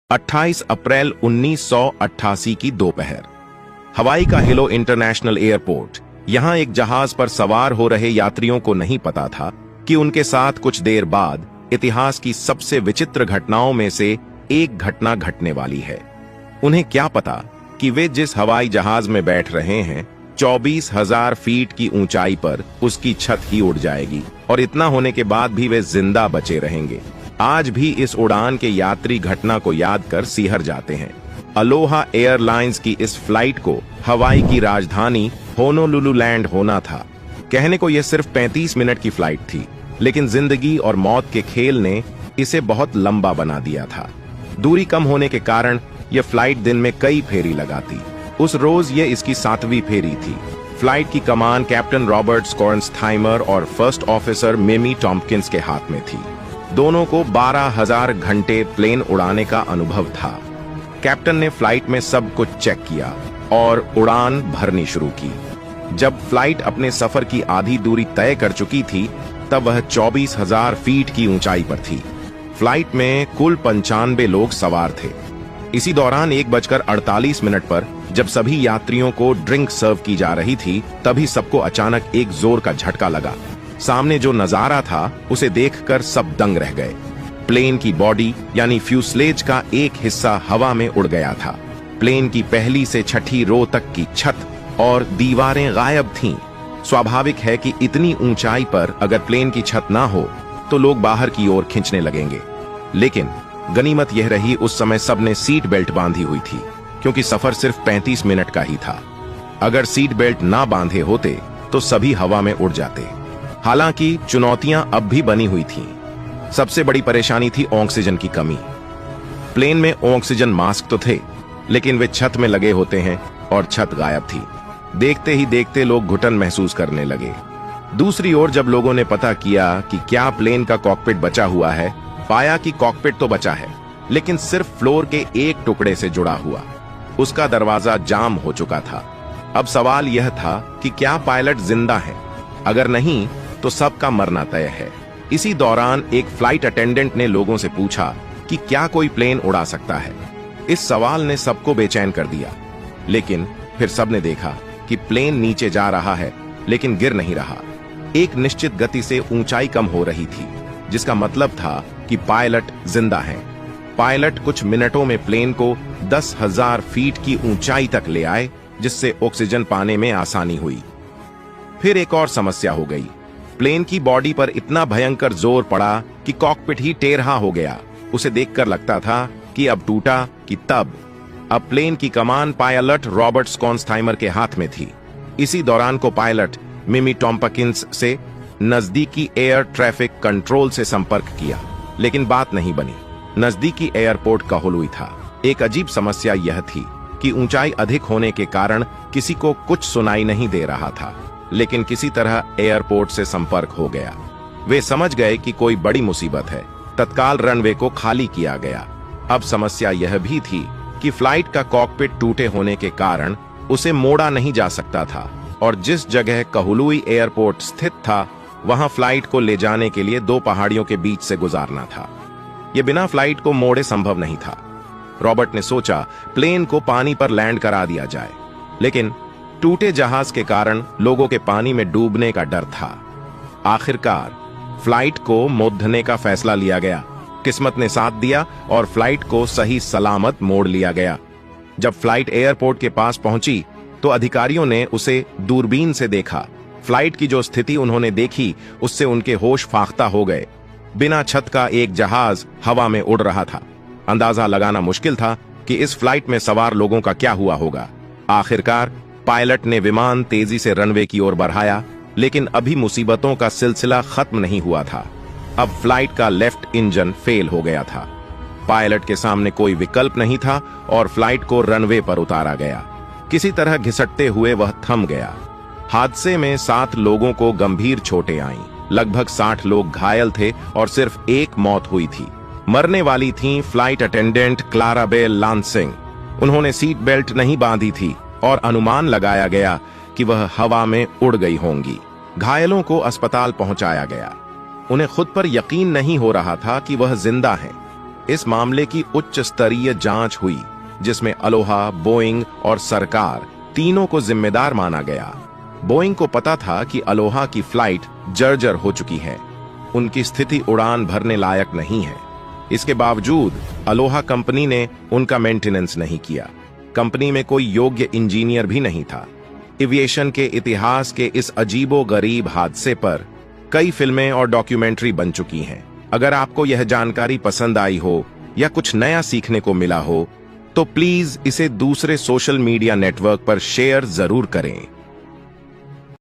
28 अप्रैल 1988 की दोपहर हवाई का हिलो इंटरनेशनल एयरपोर्ट। यहां एक जहाज पर सवार हो रहे यात्रियों को नहीं पता था कि उनके साथ कुछ देर बाद इतिहास की सबसे विचित्र घटनाओं में से एक घटना घटने वाली है। उन्हें क्या पता कि वे जिस हवाई जहाज में बैठ रहे हैं 24,000 फीट की ऊंचाई पर उसकी छत ही उड़ जाएगी और इतना होने के बाद भी वे जिंदा बचे रहेंगे। आज भी इस उड़ान के यात्री घटना को याद कर सिहर जाते हैं। अलोहा एयरलाइंस की इस फ्लाइट को हवाई की राजधानी होनोलुलु लैंड होना था। कहने को यह सिर्फ 35 मिनट की फ्लाइट थी, लेकिन जिंदगी और मौत के खेल ने इसे बहुत लंबा बना दिया था। दूरी कम होने के कारण यह फ्लाइट दिन में कई फेरी लगाती। उस रोज ये इसकी 7वीं फेरी थी। फ्लाइट की कमान कैप्टन रॉबर्ट स्कॉर्नस्थाइमर और फर्स्ट ऑफिसर मिमी टॉम्पकिंस के हाथ में थी। दोनों को 12,000 घंटे प्लेन उड़ाने का अनुभव था। कैप्टन ने फ्लाइट में सब कुछ चेक किया और उड़ान भरनी शुरू की। जब फ्लाइट अपने सफर की आधी दूरी तय कर चुकी थी, तब वह 24,000 फीट की ऊंचाई पर थी। फ्लाइट में कुल 95 लोग सवार थे। इसी दौरान 1:48 पर जब सभी यात्रियों को ड्रिंक सर्व की जा रही थी, तभी सबको अचानक एक जोर का झटका लगा। सामने जो नजारा था उसे देखकर सब दंग रह गए। प्लेन की बॉडी यानी फ्यूसलेज का एक हिस्सा हवा में उड़ गया था। प्लेन की पहली से छठी रो तक की छत और दीवारें गायब थीं। स्वाभाविक है कि इतनी ऊंचाई पर अगर प्लेन की छत ना हो तो लोग बाहर की ओर खींचने लगेंगे। लेकिन गनीमत यह रही उस समय सबने सीट बेल्ट बांधी हुई थी, क्योंकि सफर सिर्फ 35 मिनट का ही था। अगर सीट बेल्ट ना बांधे होते तो सभी हवा में उड़ जाते। हालांकि चुनौतियां अब भी बनी हुई थीं। सबसे बड़ी परेशानी थी ऑक्सीजन की कमी। प्लेन में ऑक्सीजन मास्क तो थे, लेकिन वे छत में लगे होते हैं और छत गायब थी। देखते ही देखते लोग घुटन महसूस करने लगे। दूसरी ओर जब लोगों ने पता किया कि क्या प्लेन का कॉकपिट बचा हुआ है, पाया कि कॉकपिट तो बचा है, लेकिन सिर्फ फ्लोर के एक टुकड़े से जुड़ा हुआ। उसका दरवाजा जाम हो चुका था। अब सवाल यह था कि क्या पायलट जिंदा है? अगर नहीं तो सबका मरना तय है। इसी दौरान एक फ्लाइट अटेंडेंट ने लोगों से पूछा कि क्या कोई प्लेन उड़ा सकता है। इस सवाल ने सबको बेचैन कर दिया, लेकिन फिर सबने देखा कि प्लेन नीचे जा रहा है, लेकिन गिर नहीं रहा। एक निश्चित गति से ऊंचाई कम हो रही थी, जिसका मतलब था कि पायलट जिंदा है। पायलट कुछ मिनटों में प्लेन को 10,000 फीट की ऊंचाई तक ले आए, जिससे ऑक्सीजन पाने में आसानी हुई। फिर एक और समस्या हो गई। प्लेन की बॉडी पर इतना भयंकर जोर पड़ा कि कॉकपिट ही टेढ़ा हो गया। उसे देखकर लगता था कि अब टूटा कि तब। अब प्लेन की कमान पायलट रॉबर्ट स्कॉर्नस्थाइमर के हाथ में थी। इसी दौरान को पायलट मिमी टॉम्पकिंस से नजदीकी एयर ट्रैफिक कंट्रोल से संपर्क किया, लेकिन बात नहीं बनी। नजदीकी एयरपोर्ट कोहुलुई था। एक अजीब समस्या यह थी कि ऊंचाई अधिक होने के कारण किसी को कुछ सुनाई नहीं दे रहा था, लेकिन किसी तरह एयरपोर्ट से संपर्क हो गया। वे समझ गए कि कोई बड़ी मुसीबत है। तत्काल रनवे को खाली किया गया। अब समस्या यह भी थी कि फ्लाइट का कॉकपिट टूटे होने के कारण उसे मोड़ा नहीं जा सकता था, और जिस जगह कोहुलुई एयरपोर्ट स्थित था वहां फ्लाइट को ले जाने के लिए 2 पहाड़ियों के बीच से गुजारना था। यह बिना फ्लाइट को मोड़े संभव नहीं था। रॉबर्ट ने सोचा प्लेन को पानी पर लैंड करा दिया जाए, लेकिन टूटे जहाज के कारण लोगों के पानी में डूबने का डर था। आखिरकार फ्लाइट को मोड़ने का फैसला लिया गया। किस्मत ने साथ दिया और फ्लाइट को सही सलामत मोड़ लिया गया। जब फ्लाइट एयरपोर्ट के पास पहुंची तो अधिकारियों ने उसे दूरबीन से देखा। फ्लाइट की जो स्थिति उन्होंने देखी उससे उनके होश फाख्ता हो गए। बिना छत का एक जहाज हवा में उड़ रहा था। अंदाजा लगाना मुश्किल था कि इस फ्लाइट में सवार लोगों का क्या हुआ होगा। आखिरकार पायलट ने विमान तेजी से रनवे की ओर बढ़ाया, लेकिन अभी मुसीबतों का सिलसिला खत्म नहीं हुआ था। अब फ्लाइट का लेफ्ट इंजन फेल हो गया था। पायलट के सामने कोई विकल्प नहीं था और फ्लाइट को रनवे पर उतारा गया। किसी तरह घिसटते हुए वह थम गया। हादसे में 7 लोगों को गंभीर चोटें आईं। लगभग 60 लोग घायल थे और सिर्फ एक मौत हुई थी। मरने वाली थीं फ्लाइट अटेंडेंट क्लाराबेल लांसिंग। उन्होंने सीट बेल्ट नहीं बांधी थी और अनुमान लगाया गया कि वह हवा में उड़ गई होंगी। घायलों को अस्पताल पहुंचाया गया। उन्हें खुद पर यकीन नहीं हो रहा था कि वह जिंदा हैं। इस मामले की उच्च स्तरीय जांच हुई, जिसमें अलोहा, बोइंग और सरकार तीनों को जिम्मेदार माना गया। बोइंग को पता था कि अलोहा की फ्लाइट जर्जर हो चुकी है, उनकी स्थिति उड़ान भरने लायक नहीं है। इसके बावजूद अलोहा कंपनी ने उनका मेंटेनेंस नहीं किया। कंपनी में कोई योग्य इंजीनियर भी नहीं था। एविएशन के इतिहास के इस अजीबोगरीब हादसे पर कई फिल्में और डॉक्यूमेंट्री बन चुकी हैं। अगर आपको यह जानकारी पसंद आई हो या कुछ नया सीखने को मिला हो, तो प्लीज इसे दूसरे सोशल मीडिया नेटवर्क पर शेयर जरूर करें।